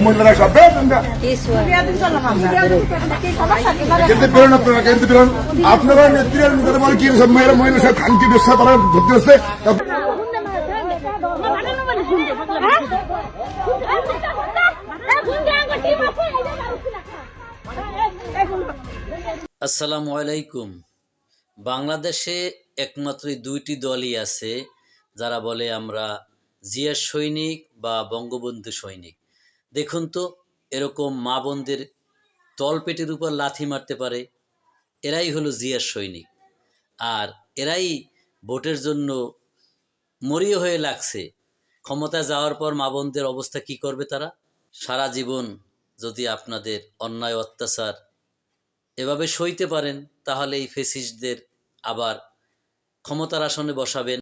মহিলারা সব আপনারা নেত্রীরা কি সব মেয়েরা মহিলা সব খানকি ব্যবসা তারা ধরতে আসছে। আসসালামু আলাইকুম। বাংলাদেশে একমাত্র দুইটি দলই আছে যারা বলে আমরা জিয়ার সৈনিক বা বঙ্গবন্ধু সৈনিক। দেখুন তো, এরকম মা বোনদের তলপেটের উপর লাথি মারতে পারে, এরাই হলো জিয়ার সৈনিক। আর এরাই ভোটের জন্য মরিয়া হয়ে লাগছে। ক্ষমতা যাওয়ার পর মা বোনদের অবস্থা কি করবে তারা? সারা জীবন যদি আপনাদের অন্যায় অত্যাচার এভাবে সইতে পারেন, তাহলে এই ফ্যাসিস্টদের আবার ক্ষমতার আসনে বসাবেন।